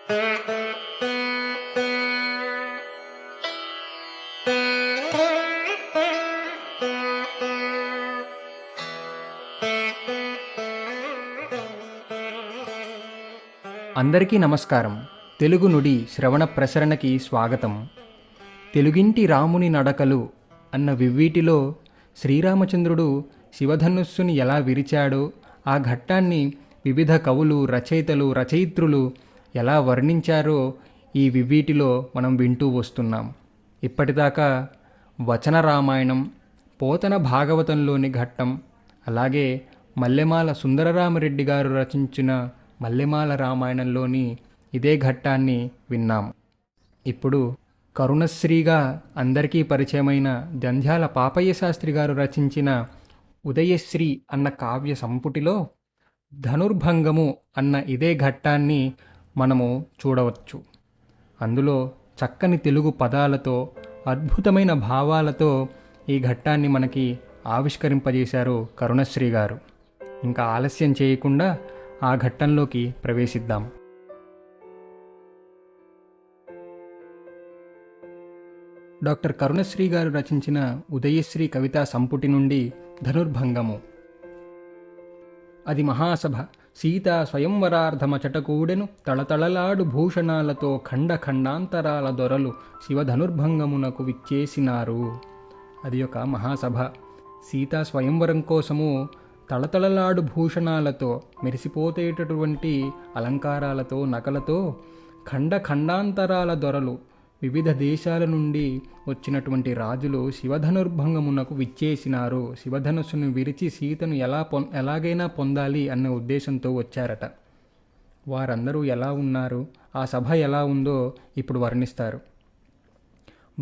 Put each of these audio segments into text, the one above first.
అందరికీ నమస్కారం. తెలుగు నుడి శ్రవణ ప్రసరణకి స్వాగతం. తెలుగింటి రాముని నడకలు అన్న వివ్వీటిలో శ్రీరామచంద్రుడు శివధనుస్సుని ఎలా విరిచాడో ఆ ఘట్టాన్ని వివిధ కవులు, రచయితలు, రచయిత్రులు ఎలా వర్ణించారో ఈ వివ్వీటిలో మనం వింటూ వస్తున్నాం. ఇప్పటిదాకా వచన రామాయణం, పోతన భాగవతంలోని ఘట్టం, అలాగే మల్లెమాల సుందరరామరెడ్డి గారు రచించిన మల్లెమాల రామాయణంలోని ఇదే ఘట్టాన్ని విన్నాం. ఇప్పుడు కరుణశ్రీగా అందరికీ పరిచయమైన జంధ్యాల పాపయ్య శాస్త్రి గారు రచించిన ఉదయశ్రీ అన్న కావ్య సంపుటిలో ధనుర్భంగము అన్న ఇదే ఘట్టాన్ని మనము చూడవచ్చు. అందులో చక్కని తెలుగు పదాలతో, అద్భుతమైన భావాలతో ఈ ఘట్టాన్ని మనకి ఆవిష్కరింపజేశారు కరుణశ్రీ గారు. ఇంకా ఆలస్యం చేయకుండా ఆ ఘట్టంలోకి ప్రవేశిద్దాం. డాక్టర్ కరుణశ్రీ గారు రచించిన ఉదయశ్రీ కవితా సంపుటి నుండి ధనుర్భంగము. అది మహాసభ. సీతా స్వయంవరార్ధమచటకూడెను తళతళలాడు భూషణాలతో ఖండ ఖండాంతరాల దొరలు శివధనుర్భంగమునకు విచ్చేసినారు. అది ఒక మహాసభ. సీతా స్వయంవరం కోసము తళతళలాడు భూషణాలతో, మెరిసిపోతేటటువంటి అలంకారాలతో, నకలతో ఖండ ఖండాంతరాల దొరలు, వివిధ దేశాల నుండి వచ్చినటువంటి రాజులు శివధనుర్భంగమునకు విచ్చేసినారు. శివధనుస్సును విరిచి సీతను ఎలాగైనా పొందాలి అనే ఉద్దేశంతో వచ్చారట. వారందరూ ఎలా ఉన్నారు, ఆ సభ ఎలా ఉందో ఇప్పుడు వర్ణిస్తారు.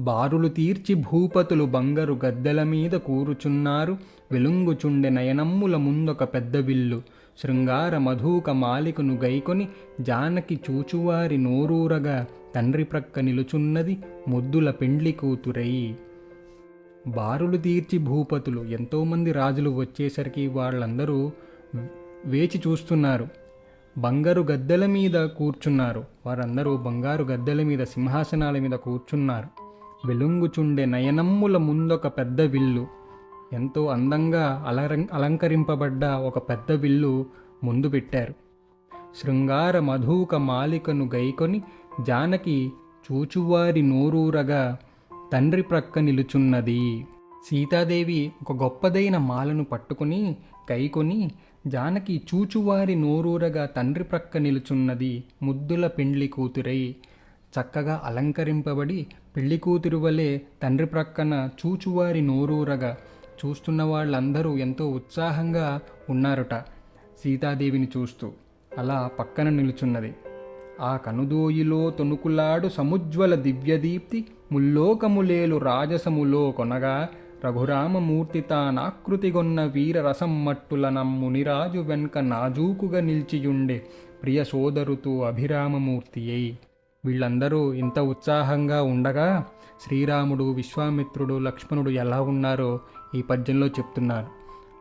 బారులు తీర్చి భూపతులు బంగారు గద్దెల మీద కూరుచున్నారు. వెలుంగుచుండె నయనమ్ముల ముందొక పెద్ద విల్లు. శృంగార మధూక మాలికను గైకొని జానకి చూచువారి నోరూరగా తండ్రి ప్రక్క నిలుచున్నది ముద్దుల పెండ్లి కూతురై. బారులు తీర్చి భూపతులు, ఎంతోమంది రాజులు వచ్చేసరికి వాళ్ళందరూ వేచి చూస్తున్నారు. బంగారు గద్దెల మీద కూర్చున్నారు. వారందరూ బంగారు గద్దెల మీద, సింహాసనాల మీద కూర్చున్నారు. వెలుంగుచుండె నయనమ్ముల ముందొక పెద్ద విల్లు, ఎంతో అందంగా అలంకరింపబడ్డ ఒక పెద్ద విల్లు ముందు పెట్టారు. శృంగార మధూక మాలికను గైకొని జానకి చూచువారి నోరూరగా తండ్రి ప్రక్క నిలుచున్నది. సీతాదేవి ఒక గొప్పదైన మాలను పట్టుకుని గైకొని జానకి చూచువారి నోరూరగా తండ్రి ప్రక్క నిలుచున్నది ముద్దుల పెండ్లి కూతురై. చక్కగా అలంకరింపబడి పెళ్లి కూతురు వలె తండ్రి ప్రక్కన చూచువారి నోరూరగా, చూస్తున్న వాళ్ళందరూ ఎంతో ఉత్సాహంగా ఉన్నారుట సీతాదేవిని చూస్తూ. అలా పక్కన నిలుచున్నది. ఆ కనుదోయిలో తొణుకులాడు సముజ్వల దివ్యదీప్తి, ముల్లోకములేలు రాజసములో కొనగా రఘురామమూర్తి తానాకృతిగొన్న వీర రసమ్మట్టుల నమ్మునిరాజు వెన్క నాజూకుగా నిల్చియుండే ప్రియ సోదరుతో అభిరామమూర్తి అయి. వీళ్ళందరూ ఇంత ఉత్సాహంగా ఉండగా శ్రీరాముడు, విశ్వామిత్రుడు, లక్ష్మణుడు ఎలా ఉన్నారో ఈ పద్యంలో చెప్తున్నారు.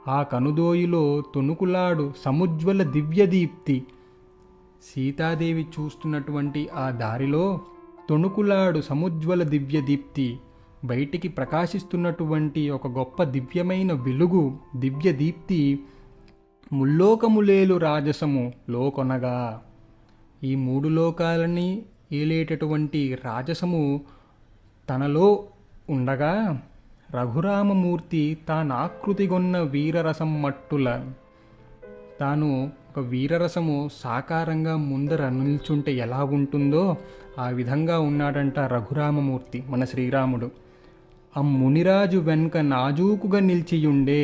ఆ కనుదోయిలో తొణుకులాడు సముజ్వల దివ్యదీప్తి, సీతాదేవి చూస్తున్నటువంటి ఆ దారిలో తొణుకులాడు సముజ్వల దివ్యదీప్తి, బయటికి ప్రకాశిస్తున్నటువంటి ఒక గొప్ప దివ్యమైన వెలుగు, దివ్యదీప్తి, ముల్లోకములేలు రాజసము లోకొనగా, ఈ మూడు లోకాలని ఏలేటటువంటి రాజసము తనలో ఉండగా రఘురామమూర్తి తానాకృతిగొన్న వీరరసం మట్టుల, తాను ఒక వీరరసము సాకారంగా ముందర నిల్చుంటే ఎలా ఉంటుందో ఆ విధంగా ఉన్నాడంట రఘురామమూర్తి, మన శ్రీరాముడు. ఆ మునిరాజు వెనుక నాజూకుగా నిలిచియుండే,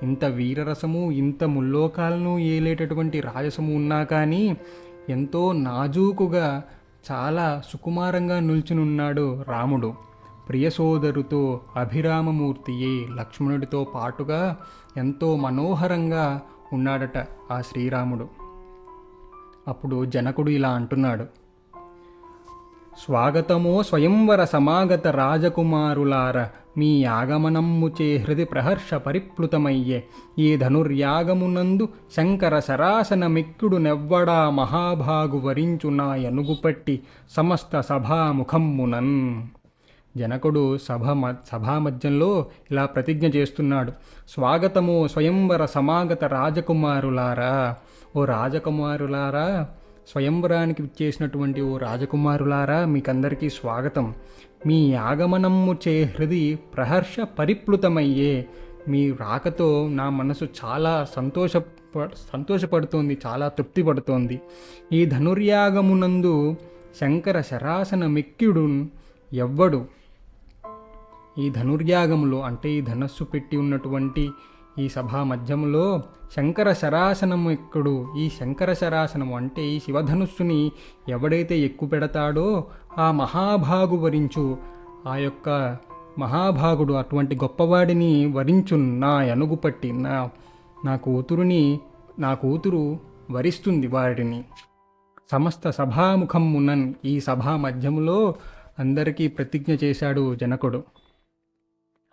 ఇంత వీరరసము, ఇంత ముల్లోకాలను ఏలేటటువంటి రాజసము ఉన్నా కానీ ఎంతో నాజూకుగా, చాలా సుకుమారంగా నిల్చునున్నాడు రాముడు. ప్రియ సోదరుతో అభిరామమూర్తియే, లక్ష్మణుడితో పాటుగా ఎంతో మనోహరంగా ఉన్నాడట ఆ శ్రీరాముడు. అప్పుడు జనకుడు ఇలా అంటున్నాడు: స్వాగతమో స్వయంవర సమాగత రాజకుమారులార, మీ ఆగమనమ్ముచే హృది ప్రహర్ష పరిప్లుతమయ్యే ఈ ధనుర్యాగమునందు శంకర శరాసనమిక్కుడు నెవ్వడా మహాభాగు వరించు నా ఎనుగుపట్టి సమస్త సభాముఖమ్మునన్. జనకుడు సభామధ్యంలో ఇలా ప్రతిజ్ఞ చేస్తున్నాడు. స్వాగతము స్వయంవర సమాగత రాజకుమారులారా, ఓ రాజకుమారులారా, స్వయంవరానికి చేసినటువంటి ఓ రాజకుమారులారా, మీకందరికీ స్వాగతం. మీ ఆగమనము చే హృది ప్రహర్ష పరిప్లుతమయ్యే. మీ రాకతో నా మనసు చాలా సంతోషపడుతోంది, చాలా తృప్తి పడుతోంది. ఈ ధనుర్యాగమునందు శంకర శరాసన మిక్కిడు ఎవ్వడు. ఈ ధనుర్యాగములో అంటే ఈ ధనస్సు పెట్టి ఉన్నటువంటి ఈ సభా మధ్యములో శంకర శరాసనము ఎక్కుడు. ఈ శంకర శరాసనము అంటే ఈ శివధనుస్సుని ఎవడైతే ఎక్కు పెడతాడో ఆ మహాభాగు వరించు. ఆ యొక్క మహాభాగుడు అటువంటి గొప్పవాడిని వరించు నా ఎనుగుపట్టి నా కూతురు వరిస్తుంది వాడిని. సమస్త సభాముఖమునన్ ఈ సభా మధ్యములో అందరికీ ప్రతిజ్ఞ చేశాడు జనకుడు.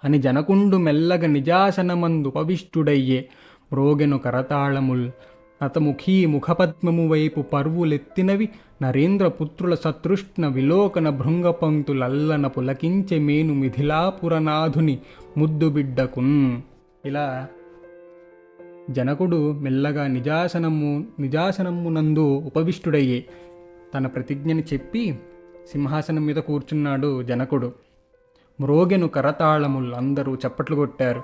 అని జనకుండు మెల్లగ నిజాసనమందు ఉపవిష్టుడయ్యే మ్రోగెను కరతాళముల్ నతముఖీ ముఖపద్మము వైపు పర్వులెత్తినవి నరేంద్రపుత్రుల సతృష్ణ విలోకన భృంగపంక్తులల్లన పులకించె మేను మిథిలాపురనాథుని ముద్దుబిడ్డకున్. ఇలా జనకుడు మెల్లగా నిజాసనమునందు ఉపవిష్టుడయ్యే తన ప్రతిజ్ఞని చెప్పి సింహాసనం మీద కూర్చున్నాడు జనకుడు. మ్రోగెను కరతాళములు అందరూ చప్పట్లు కొట్టారు.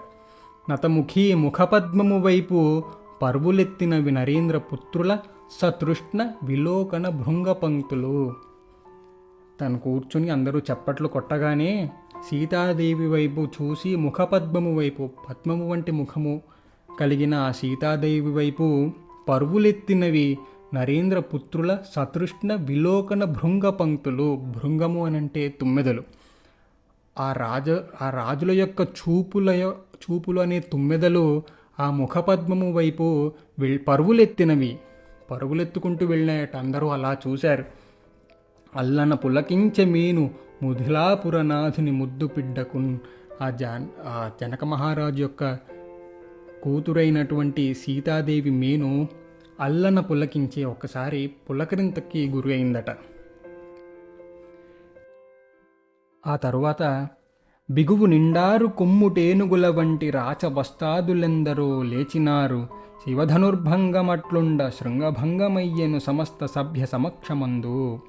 నతముఖీ ముఖపద్మము వైపు పర్వులెత్తినవి నరేంద్ర పుత్రుల సతృష్ణ విలోకన భృంగపంక్తులు. తను కూర్చుని అందరూ చప్పట్లు కొట్టగానే సీతాదేవి వైపు చూసి ముఖపద్మము వైపు, పద్మము వంటి ముఖము కలిగిన ఆ సీతాదేవి వైపు పర్వులెత్తినవి నరేంద్ర పుత్రుల సతృష్ణ విలోకన భృంగపంక్తులు. భృంగము అనంటే తుమ్మెదలు. ఆ రాజుల యొక్క చూపులు అనే తుమ్మెదలు ఆ ముఖపద్మము వైపు పరుగులెత్తుకుంటూ వెళ్ళినాయట. అందరూ అలా చూశారు. అల్లన పులకించె మీను ముధిలాపురనాథుని ముద్దు పిడ్డకున్. ఆ జనక మహారాజు యొక్క కూతురైనటువంటి సీతాదేవి మేను అల్లన పులకించి ఒక్కసారి పులకరింతకి గురి అయిందట. ఆ తరువాత బిగువు నిండారు కొమ్ముటేనుగుల వంటి రాచవస్తాదులెందరో లేచినారు. శివధనుర్భంగమట్లుండ శృంగభంగమయ్యెను సమస్త సభ్య సమక్షమందు.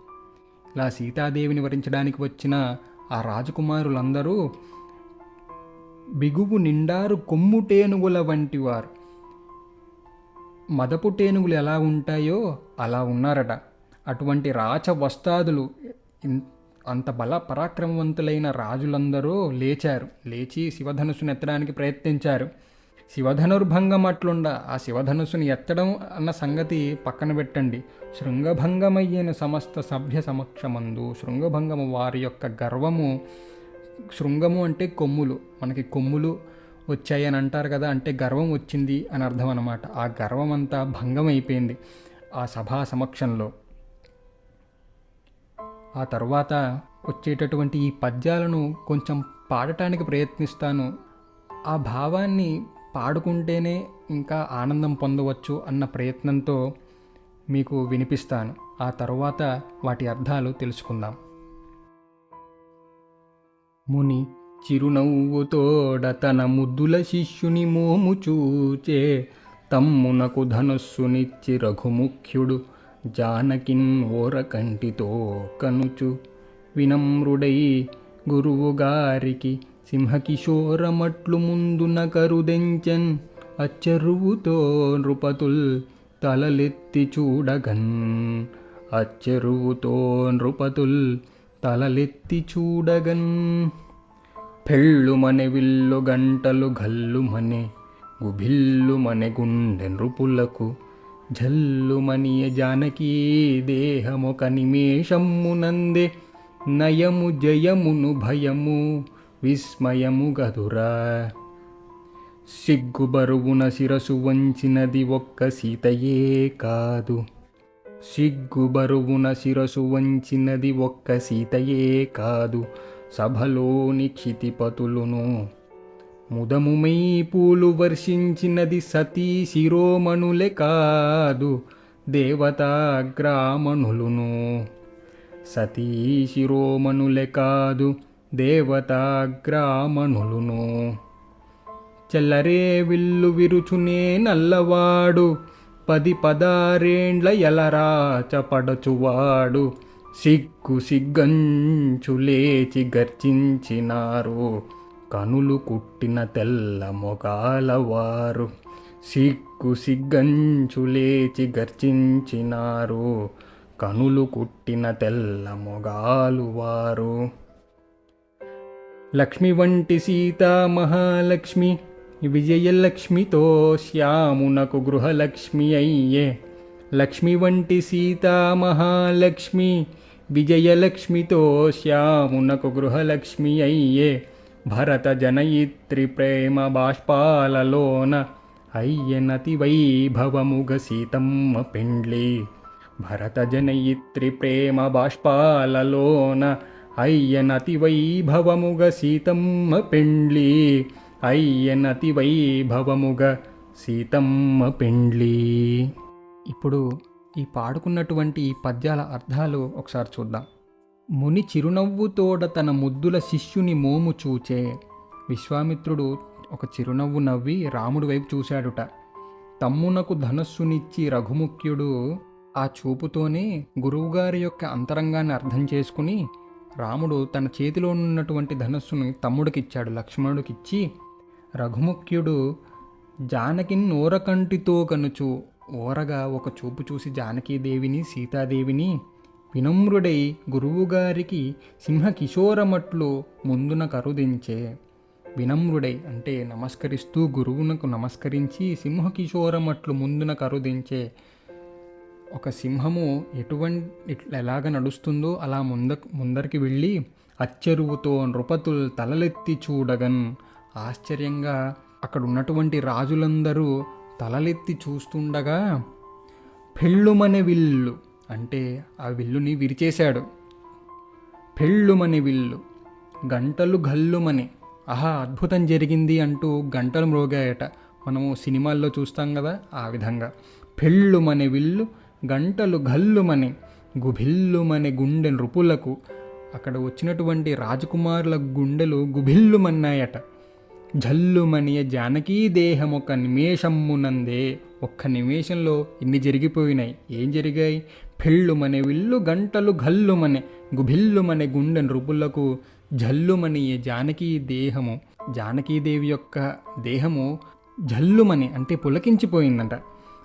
ఇలా సీతాదేవిని వరించడానికి వచ్చిన ఆ రాజకుమారులందరూ బిగువు నిండారు కొమ్ముటేనుగుల వంటి వారు. మదపు టేనుగులు ఎలా ఉంటాయో అలా ఉన్నారట. అటువంటి రాచవస్తాదులు, అంత బల పరాక్రమవంతులైన రాజులందరూ లేచి శివధనుస్సును ఎత్తడానికి ప్రయత్నించారు. శివధనుర్భంగం అట్లుండ ఆ శివధనుస్సుని ఎత్తడం అన్న సంగతి పక్కన పెట్టండి. శృంగభంగమయ్యైన సమస్త సభ్య సమక్షమందు. శృంగభంగము వారి యొక్క గర్వము. శృంగము అంటే కొమ్ములు. మనకి కొమ్ములు వచ్చాయని అంటారు కదా, అంటే గర్వం వచ్చింది అని అర్థం అన్నమాట. ఆ గర్వం అంతా భంగం అయిపోయింది ఆ సభా సమక్షంలో. ఆ తర్వాత వచ్చేటటువంటి ఈ పద్యాలను కొంచెం పాడటానికి ప్రయత్నిస్తాను. ఆ భావాన్ని పాడుకుంటేనే ఇంకా ఆనందం పొందవచ్చు అన్న ప్రయత్నంతో మీకు వినిపిస్తాను. ఆ తర్వాత వాటి అర్థాలు తెలుసుకుందాం. ముని చిరునవ్వుతోడ తన ముద్దుల శిష్యుని మోము చూచే తమ్మునకు ధనుస్సునిచ్చి రఘుముఖ్యుడు జానకిన్ ఓరకంటితో కనుచు వినమ్రుడై గురువుగారికి సింహకిశోరమట్లు ముందున కరుదెంచెన్ అచ్చెరువుతో నృపతుల్ తలలెత్తి చూడగన్. అచ్చెరువుతో నృపతుల్ తలలెత్తి చూడగన్. పెళ్ళుమనె విల్లు గంటలు గల్లుమనె గుభిల్లుమనె గుండె నృపులకు జల్లుమనియ జానకీ దేహమొక నిమేషమ్మునందే నయము జయమును భయము విస్మయము గదురా. సిగ్గుబరువున శిరసు వంచినది ఒక్క సీతయే కాదు. సిగ్గుబరువున శిరసు వంచినది ఒక్క సీతయే కాదు. సభలోని క్షితిపతులును. ముదముమై పూలు వర్షించినది సతీ శిరోమణులే కాదు దేవతాగ్రామణులును. సతీ శిరోమణులే కాదు దేవతాగ్రామణులును. చెల్లరే విల్లు విరుచునే నల్లవాడు 10-16 ఎలరాచపడచువాడు. సిగ్గు సిగ్గంచులేచి గర్జించినారు కనులు కుట్టిన తెల్ల మొగాలవారు. సిగ్గు సిగ్గంచులేచి గర్జించినారు కనులు కుట్టిన తెల్ల మొగాలు వారు. లక్ష్మి వంటి సీతా మహాలక్ష్మి విజయలక్ష్మితో శ్యామునకు గృహలక్ష్మి అయ్యే. లక్ష్మి వంటి సీతా మహాలక్ష్మి విజయలక్ష్మితో శ్యామునకు గృహలక్ష్మి అయ్యే. భరత జనయిత్రి ప్రేమ బాష్పాలలోన అయ్యనతి వైభవముగ సీతమ్మ పెండ్లి. భరత జనయిత్రి ప్రేమ బాష్పాలలోన అయ్యనతి వైభవముగ సీతమ్మ పెండ్లి. అయ్యనతి వైభవముగ సీతమ్మ పెండ్లి. ఇప్పుడు ఈ పాడుకున్నటువంటి ఈ పద్యాల అర్థాలు ఒకసారి చూద్దాం. ముని చిరునవ్వుతోడ తన ముద్దుల శిష్యుని మోము చూచే. విశ్వామిత్రుడు ఒక చిరునవ్వు నవ్వి రాముడి వైపు చూశాడుట. తమ్మునకు ధనస్సునిచ్చి రఘుముఖ్యుడు ఆ చూపుతోనే గురువుగారి యొక్క అంతరంగాన్ని అర్థం చేసుకుని రాముడు తన చేతిలో ఉన్నటువంటి ధనస్సును తమ్ముడికిచ్చాడు, లక్ష్మణుడికిచ్చి. రఘుముఖ్యుడు జానకిని నోరకంటితో కనుచు ఓరగా ఒక చూపు చూసి జానకీదేవిని సీతాదేవిని వినమ్రుడై గురువుగారికి సింహకిశోరమట్లు ముందున కరుదించే. వినమ్రుడై అంటే నమస్కరిస్తూ గురువునకు నమస్కరించి సింహకిశోరమట్లు ముందున కరుదించే. ఒక సింహము ఎలాగ నడుస్తుందో అలా ముందరికి వెళ్ళి అచ్చెరువుతో నృపతుల్ తలలెత్తి చూడగన్. ఆశ్చర్యంగా అక్కడ ఉన్నటువంటి రాజులందరూ తలలెత్తి చూస్తుండగా పెళ్ళుమనే విల్లు అంటే ఆ విల్లుని విరిచేశాడు. పెళ్ళుమనే విల్లు గంటలు గల్లుమని ఆహా అద్భుతం జరిగింది అంటూ గంటలు మ్రోగాయట. మనము సినిమాల్లో చూస్తాం కదా, ఆ విధంగా పెళ్ళుమనే విల్లు గంటలు గల్లుమని గుభిల్లుమనే గుండె నృపులకు. అక్కడ వచ్చినటువంటి రాజకుమారుల గుండెలు గుభిల్లుమన్నాయట. జల్లుమనియ జానకీ దేహం ఒక నిమేషమ్మునందే. ఒక్క నిమేషంలో ఇన్ని జరిగిపోయినాయి. ఏం జరిగాయి? పెళ్ళుమనే విల్లు గంటలు గల్లుమనే గుభిల్లుమనే గుండె నృపులకు జల్లుమనియ జానకీ దేహము. జానకీదేవి యొక్క దేహము జల్లుమని అంటే పులకించిపోయిందంట.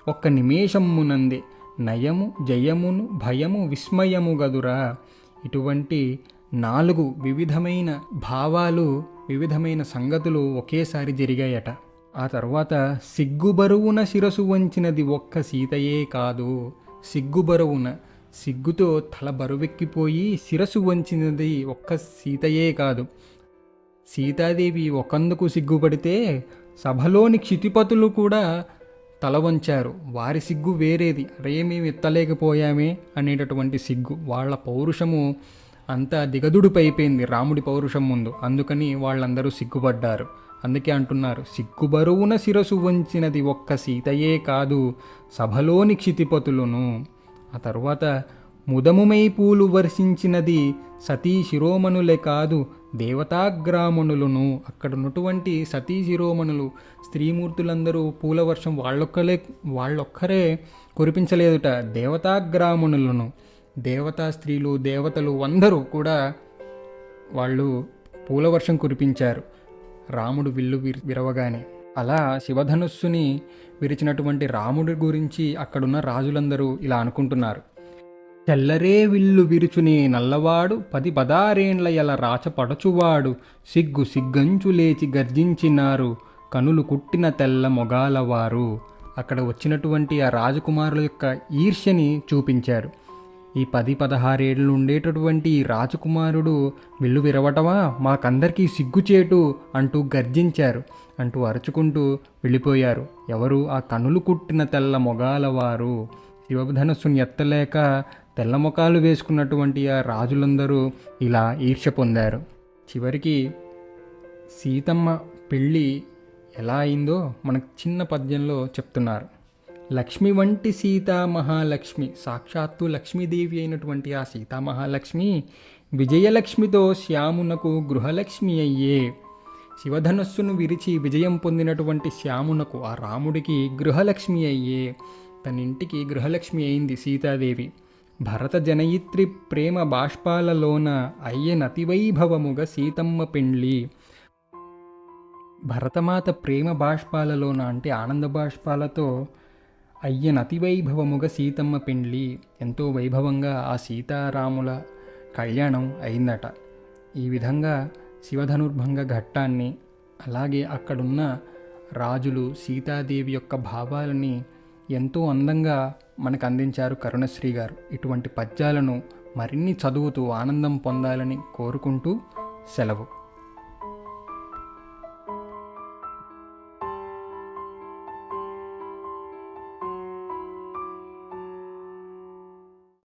ఒక్క నిమేషమ్మునందే నయము జయమును భయము విస్మయము గదురా. ఇటువంటి 4 వివిధమైన భావాలు, వివిధమైన సంగతులు ఒకేసారి జరిగాయట. ఆ తర్వాత సిగ్గుబరువున శిరసు వంచినది ఒక్క సీతయే కాదు. సిగ్గుబరువున సిగ్గుతో తల బరువెక్కిపోయి శిరసు వంచినది ఒక్క సీతయే కాదు. సీతాదేవి ఒకందుకు సిగ్గుపడితే సభలోని క్షితిపతులు కూడా తల వంచారు. వారి సిగ్గు వేరేది. అరే మేము ఎత్తలేకపోయామే అనేటటువంటి సిగ్గు. వాళ్ళ పౌరుషము అంతా దిగదుడుపైపోయింది రాముడి పౌరుషం ముందు. అందుకని వాళ్ళందరూ సిగ్గుపడ్డారు. అందుకే అంటున్నారు సిగ్గుబరువున శిరసు వంచినది ఒక్క సీతయే కాదు సభలోని క్షితిపతులును. ఆ తర్వాత ముదముమై పూలు వర్షించినది సతీ శిరోమణులే కాదు దేవతాగ్రామణులను. అక్కడ ఉన్నటువంటి సతీ శిరోమణులు స్త్రీమూర్తులందరూ పూల వర్షం వాళ్ళొక్కరే కురిపించలేదుట, దేవతాగ్రామణులను. దేవతా స్త్రీలు దేవతలు అందరూ కూడా వాళ్ళు పూల వర్షం కురిపించారు రాముడు విల్లు విరవగానే. అలా శివధనుస్సుని విరిచినటువంటి రాముడి గురించి అక్కడున్న రాజులందరూ ఇలా అనుకుంటున్నారు. తెల్లరే విల్లు విరుచునే నల్లవాడు 10-16 ఎల రాచపడచువాడు. సిగ్గు సిగ్గంచు లేచి గర్జించినారు కనులు కుట్టిన తెల్ల మొగాలవారు. అక్కడ వచ్చినటువంటి ఆ రాజకుమారుల యొక్క ఈర్ష్యని చూపించారు. ఈ 10-16 ఏళ్ళు ఉండేటటువంటి ఈ రాజకుమారుడు విల్లు విరవటమా, మాకందరికీ సిగ్గుచేటు అంటూ గర్జించారు. అంటూ అరుచుకుంటూ వెళ్ళిపోయారు. ఎవరు? ఆ కనులు కుట్టిన తెల్ల మొగాలవారు. శివధనస్సుని ఎత్తలేక తెల్ల మొకాలు వేసుకున్నటువంటి ఆ రాజులందరూ ఇలా ఈర్ష్య పొందారు. చివరికి సీతమ్మ పెళ్ళి ఎలా అయిందో మనకు చిన్న పద్యంలో చెప్తున్నారు. లక్ష్మి వంటి సీతా మహాలక్ష్మి, సాక్షాత్తు లక్ష్మీదేవి అయినటువంటి ఆ సీతామహాలక్ష్మి విజయలక్ష్మితో శ్యామునకు గృహలక్ష్మి అయ్యే. శివధనస్సును విరిచి విజయం పొందినటువంటి శ్యామునకు, ఆ రాముడికి గృహలక్ష్మి అయ్యే. తన ఇంటికి గృహలక్ష్మి అయింది సీతాదేవి. భరత జనయిత్రి ప్రేమ బాష్పాలలోన అయ్యనతివైభవముగా సీతమ్మ పెండ్లి. భరతమాత ప్రేమ బాష్పాలలోన అంటే ఆనంద బాష్పాలతో అయ్యనతివైభవముగా సీతమ్మ పెండ్లి, ఎంతో వైభవంగా ఆ సీతారాముల కళ్యాణం అయిందట. ఈ విధంగా శివధనుర్భంగ ఘట్టాన్ని, అలాగే అక్కడున్న రాజులు సీతాదేవి యొక్క భావాలని ఎంతో అందంగా మనకు అందించారు కరుణశ్రీ గారు. ఇటువంటి పద్యాలను మరిన్ని చదువుతూ ఆనందం పొందాలని కోరుకుంటూ సెలవు.